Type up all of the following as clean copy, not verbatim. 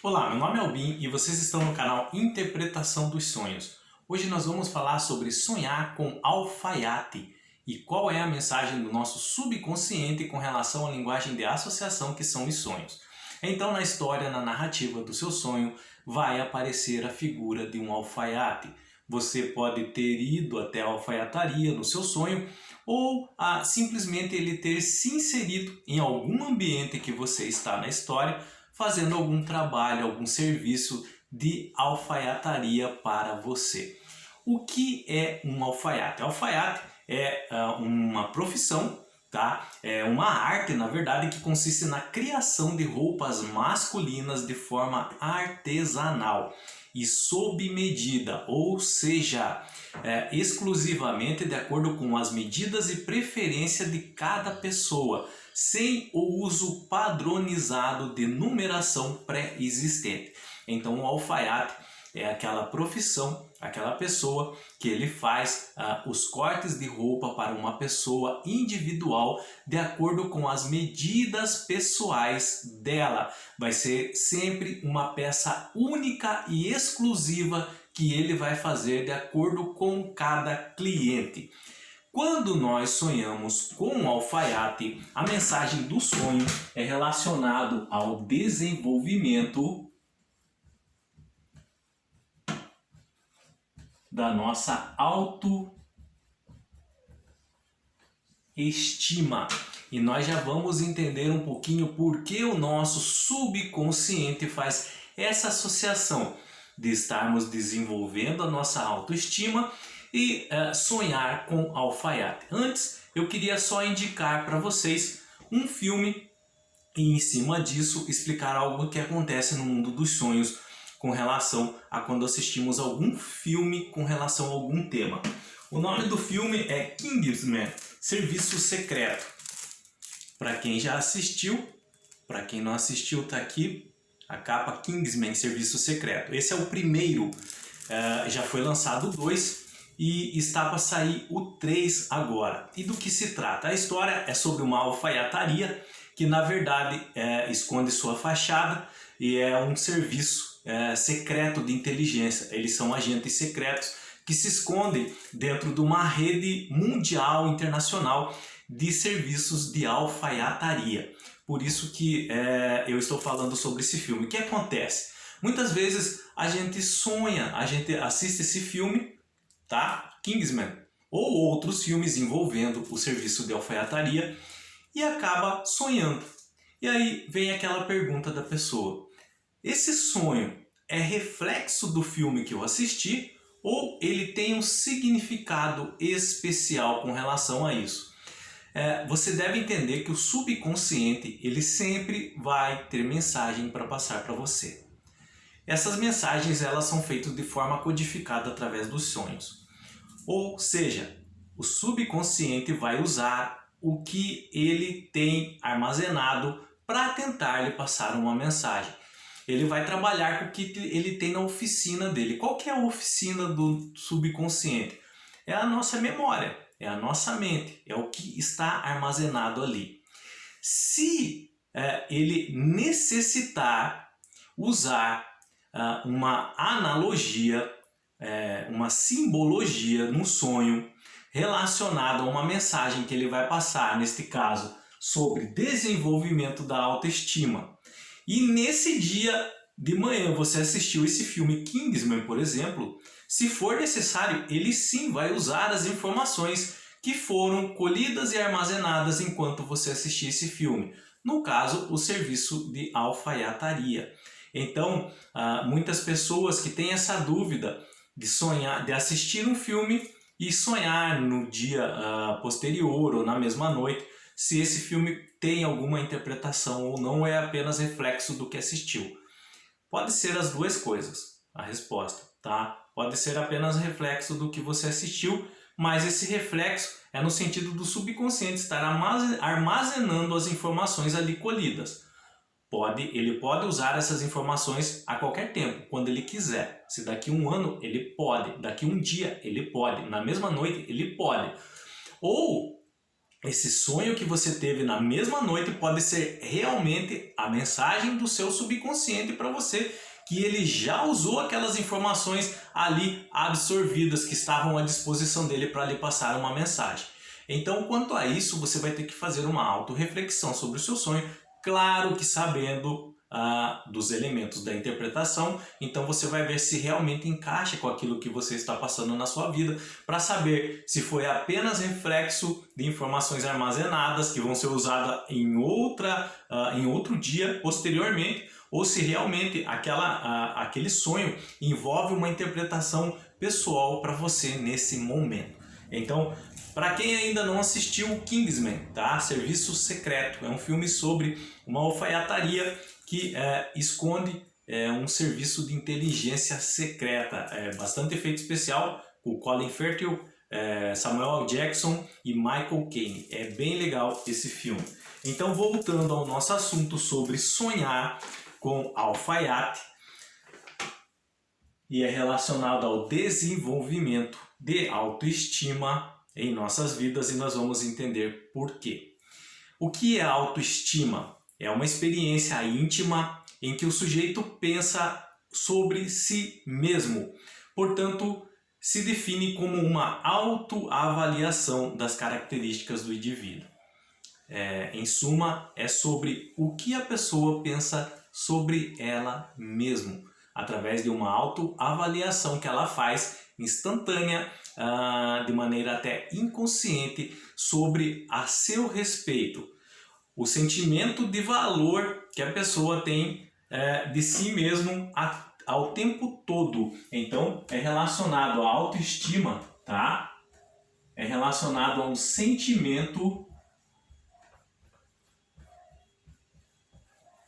Olá, meu nome é Albin e vocês estão no canal Interpretação dos Sonhos. Hoje nós vamos falar sobre sonhar com alfaiate e qual é a mensagem do nosso subconsciente com relação à linguagem de associação que são os sonhos. Então, na história, na narrativa do seu sonho, vai aparecer a figura de um alfaiate. Você pode ter ido até a alfaiataria no seu sonho ou simplesmente ele ter se inserido em algum ambiente que você está na história, fazendo algum trabalho, algum serviço de alfaiataria para você. O que é um alfaiate? Alfaiate é uma profissão, tá? É uma arte, na verdade, que consiste na criação de roupas masculinas de forma artesanal e sob medida, ou seja, exclusivamente de acordo com as medidas e preferência de cada pessoa, sem o uso padronizado de numeração pré-existente. Então, o alfaiate é aquela profissão, aquela pessoa que ele faz os cortes de roupa para uma pessoa individual de acordo com as medidas pessoais dela. Vai ser sempre uma peça única e exclusiva que ele vai fazer de acordo com cada cliente. Quando nós sonhamos com um alfaiate, a mensagem do sonho é relacionado ao desenvolvimento da nossa autoestima. E nós já vamos entender um pouquinho por que o nosso subconsciente faz essa associação de estarmos desenvolvendo a nossa autoestima e sonhar com alfaiate. Antes, eu queria só indicar para vocês um filme e em cima disso explicar algo que acontece no mundo dos sonhos com relação a quando assistimos algum filme com relação a algum tema. O nome do filme é Kingsman, Serviço Secreto. Para quem já assistiu, para quem não assistiu, tá aqui a capa Kingsman, Serviço Secreto. Esse é o primeiro, já foi lançado o 2 e está para sair o 3 agora. E do que se trata? A história é sobre uma alfaiataria que na verdade esconde sua fachada e é um serviço secreto de inteligência. Eles são agentes secretos que se escondem dentro de uma rede mundial, internacional de serviços de alfaiataria. Por isso que eu estou falando sobre esse filme. O que acontece? Muitas vezes a gente sonha, a gente assiste esse filme, tá? Kingsman, ou outros filmes envolvendo o serviço de alfaiataria e acaba sonhando. E aí vem aquela pergunta da pessoa: esse sonho é reflexo do filme que eu assisti ou ele tem um significado especial com relação a isso? Você deve entender que o subconsciente ele sempre vai ter mensagem para passar para você. Essas mensagens elas são feitas de forma codificada através dos sonhos. Ou seja, o subconsciente vai usar o que ele tem armazenado para tentar lhe passar uma mensagem. Ele vai trabalhar com o que ele tem na oficina dele. Qual que é a oficina do subconsciente? É a nossa memória, é a nossa mente, é o que está armazenado ali. Se ele necessitar usar uma analogia, uma simbologia no sonho relacionada a uma mensagem que ele vai passar, neste caso, sobre desenvolvimento da autoestima. E nesse dia de manhã você assistiu esse filme Kingsman, por exemplo, se for necessário, ele sim vai usar as informações que foram colhidas e armazenadas enquanto você assistia esse filme. No caso, o serviço de alfaiataria. Então, muitas pessoas que têm essa dúvida de sonhar, de assistir um filme e sonhar no dia posterior ou na mesma noite, se esse filme tem alguma interpretação ou não, é apenas reflexo do que assistiu. Pode ser as duas coisas, a resposta, tá? Pode ser apenas reflexo do que você assistiu, mas esse reflexo é no sentido do subconsciente estar armazenando as informações ali colhidas. Ele pode usar essas informações a qualquer tempo, quando ele quiser. Se daqui um ano, ele pode. Daqui um dia, ele pode. Na mesma noite, ele pode. Ou esse sonho que você teve na mesma noite pode ser realmente a mensagem do seu subconsciente para você, que ele já usou aquelas informações ali absorvidas que estavam à disposição dele para lhe passar uma mensagem. Então, quanto a isso, você vai ter que fazer uma autorreflexão sobre o seu sonho, claro que sabendo dos elementos da interpretação. Então você vai ver se realmente encaixa com aquilo que você está passando na sua vida, para saber se foi apenas reflexo de informações armazenadas que vão ser usadas em outro dia posteriormente, ou se realmente aquele sonho envolve uma interpretação pessoal para você nesse momento. Então, para quem ainda não assistiu, Kingsman, tá? Serviço Secreto, é um filme sobre uma alfaiataria que esconde um serviço de inteligência secreta. Bastante efeito especial, com Colin Firth, Samuel L. Jackson e Michael Caine. É bem legal esse filme. Então, voltando ao nosso assunto sobre sonhar com alfaiate, e é relacionado ao desenvolvimento de autoestima em nossas vidas, e nós vamos entender por quê. O que é autoestima? É uma experiência íntima em que o sujeito pensa sobre si mesmo. Portanto, se define como uma autoavaliação das características do indivíduo. Em suma, é sobre o que a pessoa pensa sobre ela mesma, através de uma autoavaliação que ela faz instantânea, de maneira até inconsciente, sobre a seu respeito. O sentimento de valor que a pessoa tem de si mesmo ao tempo todo. Então, é relacionado à autoestima, tá? É relacionado a um sentimento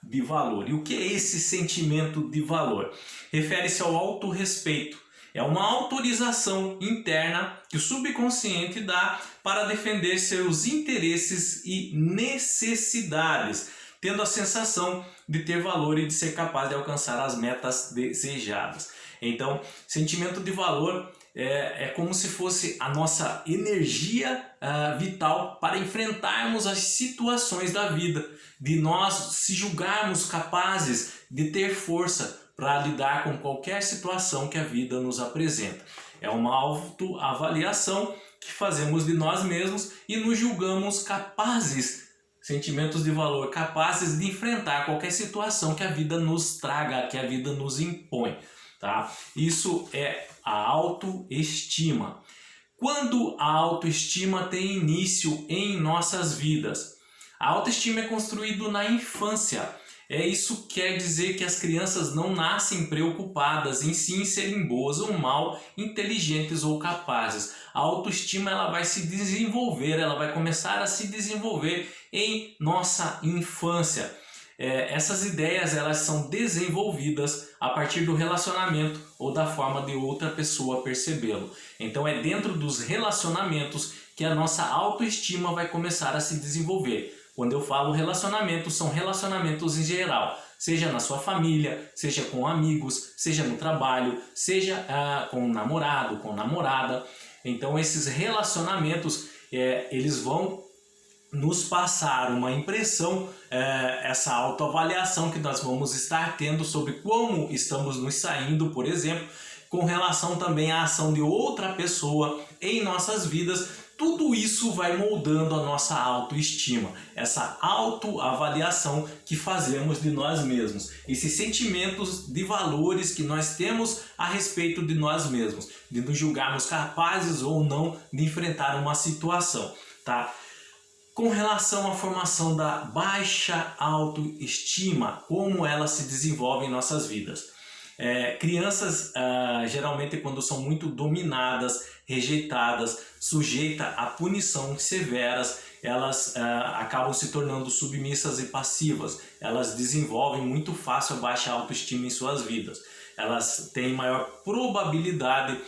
de valor. E o que é esse sentimento de valor? Refere-se ao autorrespeito. É uma autorização interna que o subconsciente dá para defender seus interesses e necessidades, tendo a sensação de ter valor e de ser capaz de alcançar as metas desejadas. Então, sentimento de valor é como se fosse a nossa energia vital para enfrentarmos as situações da vida, de nós se julgarmos capazes de ter força para lidar com qualquer situação que a vida nos apresenta. É uma autoavaliação que fazemos de nós mesmos e nos julgamos capazes, sentimentos de valor, capazes de enfrentar qualquer situação que a vida nos traga, que a vida nos impõe. Tá? Isso é a autoestima. Quando a autoestima tem início em nossas vidas? A autoestima é construída na infância. Isso quer dizer que as crianças não nascem preocupadas em si em serem boas ou mal, inteligentes ou capazes. A autoestima ela vai se desenvolver, ela vai começar a se desenvolver em nossa infância. Essas ideias elas são desenvolvidas a partir do relacionamento ou da forma de outra pessoa percebê-lo. Então é dentro dos relacionamentos que a nossa autoestima vai começar a se desenvolver. Quando eu falo relacionamentos, são relacionamentos em geral, seja na sua família, seja com amigos, seja no trabalho, seja com um namorado, com namorada. Então esses relacionamentos eles vão nos passar uma impressão, essa autoavaliação que nós vamos estar tendo sobre como estamos nos saindo, por exemplo, com relação também à ação de outra pessoa em nossas vidas. Tudo isso vai moldando a nossa autoestima, essa autoavaliação que fazemos de nós mesmos, esses sentimentos de valores que nós temos a respeito de nós mesmos, de nos julgarmos capazes ou não de enfrentar uma situação, tá? Com relação à formação da baixa autoestima, como ela se desenvolve em nossas vidas. Crianças, geralmente quando são muito dominadas, rejeitadas, sujeitas a punições severas, elas acabam se tornando submissas e passivas. Elas desenvolvem muito fácil a baixa autoestima em suas vidas. Elas têm maior probabilidade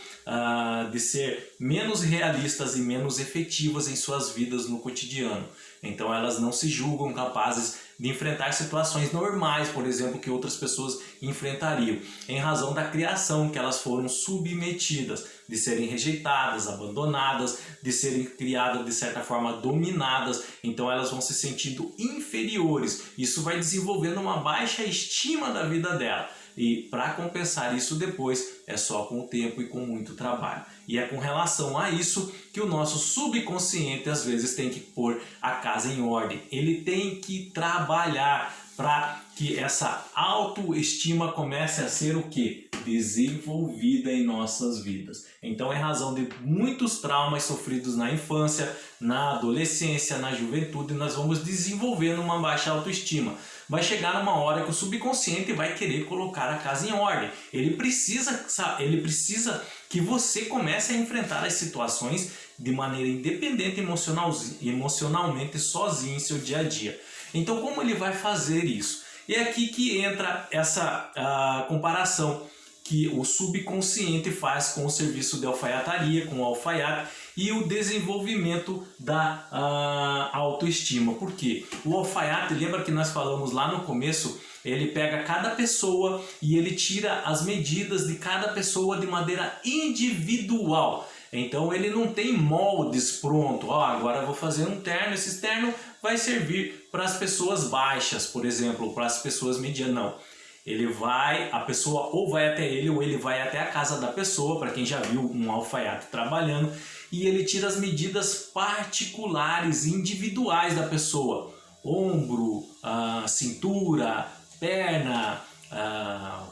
de ser menos realistas e menos efetivas em suas vidas no cotidiano. Então elas não se julgam capazes de enfrentar situações normais, por exemplo, que outras pessoas enfrentariam, em razão da criação que elas foram submetidas, de serem rejeitadas, abandonadas, de serem criadas de certa forma dominadas, então elas vão se sentindo inferiores. Isso vai desenvolvendo uma baixa estima da vida dela. E para compensar isso depois é só com o tempo e com muito trabalho. E é com relação a isso que o nosso subconsciente às vezes tem que pôr a casa em ordem. Ele tem que trabalhar para que essa autoestima comece a ser o quê? Desenvolvida em nossas vidas. Então é razão de muitos traumas sofridos na infância, na adolescência, na juventude, nós vamos desenvolvendo uma baixa autoestima. Vai chegar numa hora que o subconsciente vai querer colocar a casa em ordem. Ele precisa que você comece a enfrentar as situações de maneira independente emocionalmente sozinho em seu dia a dia. Então como ele vai fazer isso? E é aqui que entra essa comparação que o subconsciente faz com o serviço de alfaiataria, com o alfaiate e o desenvolvimento da autoestima. Por quê? O alfaiate, lembra que nós falamos lá no começo, ele pega cada pessoa e ele tira as medidas de cada pessoa de maneira individual. Então ele não tem moldes pronto, agora eu vou fazer um terno, esse terno vai servir para as pessoas baixas, por exemplo, para as pessoas medianas, não. A pessoa ou vai até ele ou ele vai até a casa da pessoa, para quem já viu um alfaiate trabalhando, e ele tira as medidas particulares, individuais da pessoa, ombro, cintura, perna,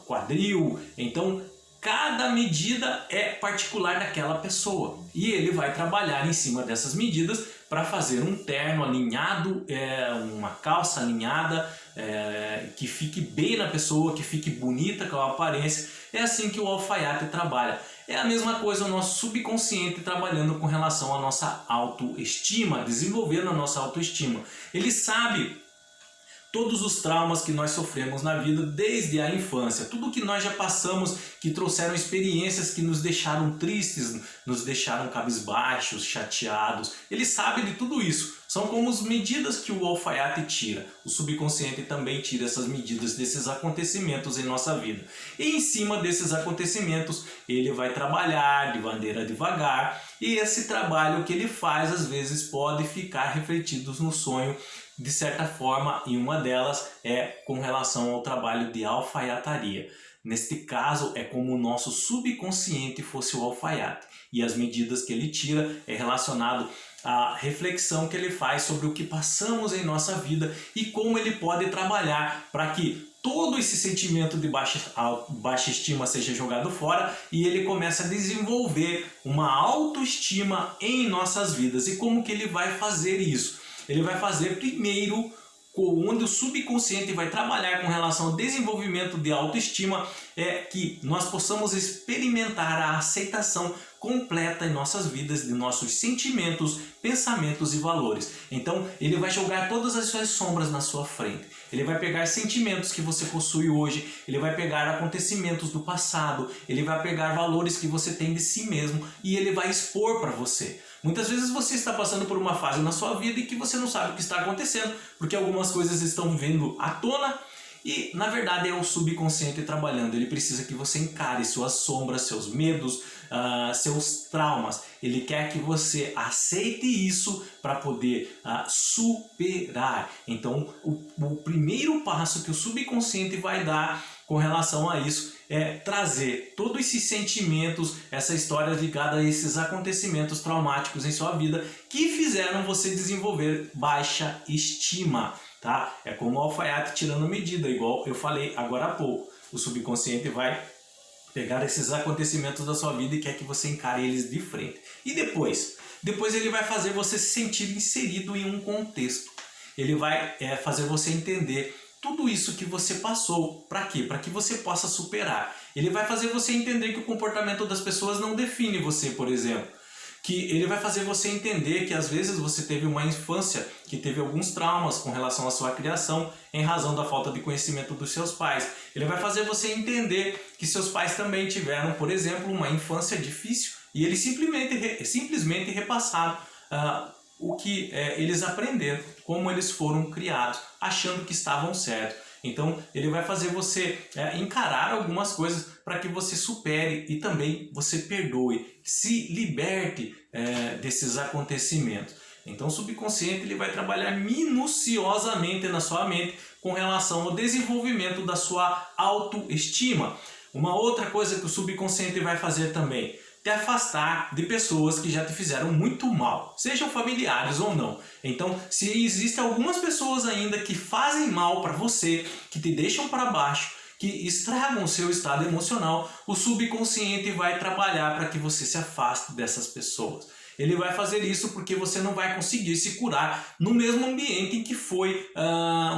quadril, então cada medida é particular daquela pessoa e ele vai trabalhar em cima dessas medidas para fazer um terno alinhado, uma calça alinhada, que fique bem na pessoa, que fique bonita com a aparência. É assim que o alfaiate trabalha. É a mesma coisa o nosso subconsciente trabalhando com relação à nossa autoestima, desenvolvendo a nossa autoestima. Ele sabe todos os traumas que nós sofremos na vida desde a infância, tudo que nós já passamos, que trouxeram experiências que nos deixaram tristes, nos deixaram cabisbaixos, chateados. Ele sabe de tudo isso. São como as medidas que o alfaiate tira. O subconsciente também tira essas medidas desses acontecimentos em nossa vida. E em cima desses acontecimentos, ele vai trabalhar de maneira devagar. E esse trabalho que ele faz, às vezes, pode ficar refletido no sonho, de certa forma, e uma delas é com relação ao trabalho de alfaiataria. Neste caso, é como o nosso subconsciente fosse o alfaiate. E as medidas que ele tira é relacionado à reflexão que ele faz sobre o que passamos em nossa vida e como ele pode trabalhar para que todo esse sentimento de baixa estima seja jogado fora e ele comece a desenvolver uma autoestima em nossas vidas. E como que ele vai fazer isso? Ele vai fazer primeiro onde o subconsciente vai trabalhar com relação ao desenvolvimento de autoestima, é que nós possamos experimentar a aceitação completa em nossas vidas de nossos sentimentos, pensamentos e valores. Então ele vai jogar todas as suas sombras na sua frente. Ele vai pegar sentimentos que você possui hoje, ele vai pegar acontecimentos do passado, ele vai pegar valores que você tem de si mesmo e ele vai expor para você. Muitas vezes você está passando por uma fase na sua vida em que você não sabe o que está acontecendo, porque algumas coisas estão vindo à tona e na verdade é o subconsciente trabalhando. Ele precisa que você encare suas sombras, seus medos, seus traumas. Ele quer que você aceite isso para poder superar. Então o primeiro passo que o subconsciente vai dar com relação a isso é trazer todos esses sentimentos, essas histórias ligadas a esses acontecimentos traumáticos em sua vida que fizeram você desenvolver baixa estima, tá? É como o alfaiate tirando medida, igual eu falei agora há pouco. O subconsciente vai pegar esses acontecimentos da sua vida e quer que você encare eles de frente. E depois ele vai fazer você se sentir inserido em um contexto. Ele vai fazer você entender tudo isso que você passou. Para quê? Para que você possa superar. Ele vai fazer você entender que o comportamento das pessoas não define você, por exemplo. Que ele vai fazer você entender que às vezes você teve uma infância que teve alguns traumas com relação à sua criação em razão da falta de conhecimento dos seus pais. Ele vai fazer você entender que seus pais também tiveram, por exemplo, uma infância difícil e eles simplesmente repassaram o que eles aprenderam, como eles foram criados, achando que estavam certos. Então ele vai fazer você encarar algumas coisas para que você supere e também você perdoe, se liberte desses acontecimentos. Então o subconsciente ele vai trabalhar minuciosamente na sua mente com relação ao desenvolvimento da sua autoestima. Uma outra coisa que o subconsciente vai fazer também, te afastar de pessoas que já te fizeram muito mal, sejam familiares ou não. Então, se existem algumas pessoas ainda que fazem mal para você, que te deixam para baixo, que estragam o seu estado emocional, o subconsciente vai trabalhar para que você se afaste dessas pessoas. Ele vai fazer isso porque você não vai conseguir se curar no mesmo ambiente em que foi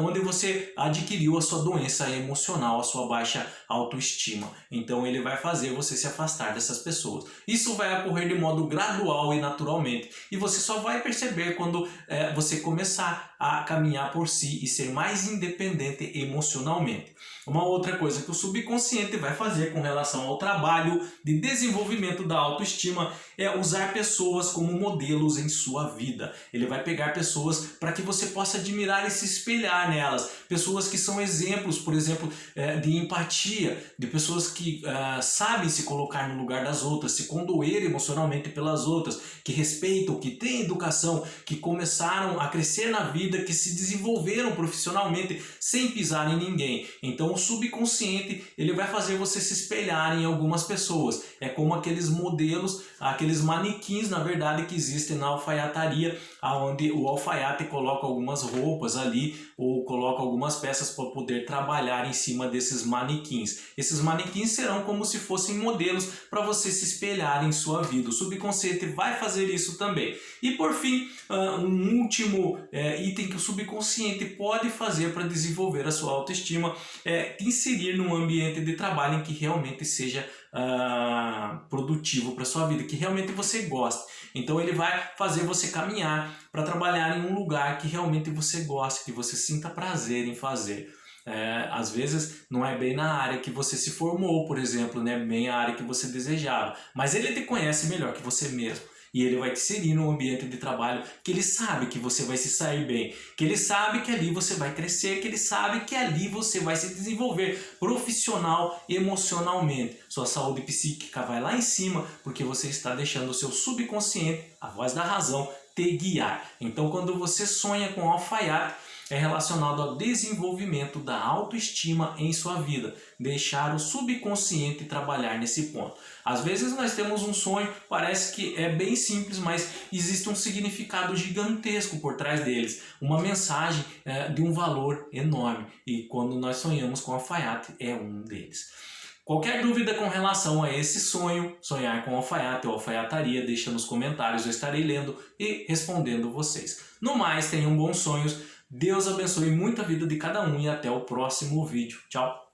onde você adquiriu a sua doença emocional, a sua baixa autoestima. Então ele vai fazer você se afastar dessas pessoas. Isso vai ocorrer de modo gradual e naturalmente. E você só vai perceber quando você começar a caminhar por si e ser mais independente emocionalmente. Uma outra coisa que o subconsciente vai fazer com relação ao trabalho de desenvolvimento da autoestima é usar pessoas como modelos em sua vida. Ele vai pegar pessoas para que você possa admirar e se espelhar nelas. Pessoas que são exemplos, por exemplo, de empatia, de pessoas que sabem se colocar no lugar das outras, se condoer emocionalmente pelas outras, que respeitam, que têm educação, que começaram a crescer na vida, que se desenvolveram profissionalmente sem pisar em ninguém. Então o subconsciente ele vai fazer você se espelhar em algumas pessoas. É como aqueles modelos, aqueles manequins, na verdade, que existem na alfaiataria, onde o alfaiate coloca algumas roupas ali ou coloca algumas peças para poder trabalhar em cima desses manequins. Esses manequins serão como se fossem modelos para você se espelhar em sua vida. O subconsciente vai fazer isso também. E por fim, um último item que o subconsciente pode fazer para desenvolver a sua autoestima é te inserir num ambiente de trabalho em que realmente seja produtivo para sua vida, que realmente você goste. Então ele vai fazer você caminhar para trabalhar em um lugar que realmente você goste, que você sinta prazer em fazer. Às vezes não é bem na área que você se formou, por exemplo, né? Bem a área que você desejava, mas ele te conhece melhor que você mesmo. E ele vai te inserir num ambiente de trabalho que ele sabe que você vai se sair bem, que ele sabe que ali você vai crescer, que ele sabe que ali você vai se desenvolver profissional, emocionalmente. Sua saúde psíquica vai lá em cima porque você está deixando o seu subconsciente, a voz da razão, te guiar. Então quando você sonha com alfaiate, é relacionado ao desenvolvimento da autoestima em sua vida, deixar o subconsciente trabalhar nesse ponto. Às vezes nós temos um sonho, parece que é bem simples, mas existe um significado gigantesco por trás deles, uma mensagem de um valor enorme, e quando nós sonhamos com alfaiate é um deles. Qualquer dúvida com relação a esse sonho, sonhar com alfaiate ou alfaiataria, deixa nos comentários, eu estarei lendo e respondendo vocês. No mais, tenham bons sonhos, Deus abençoe muito a vida de cada um e até o próximo vídeo. Tchau!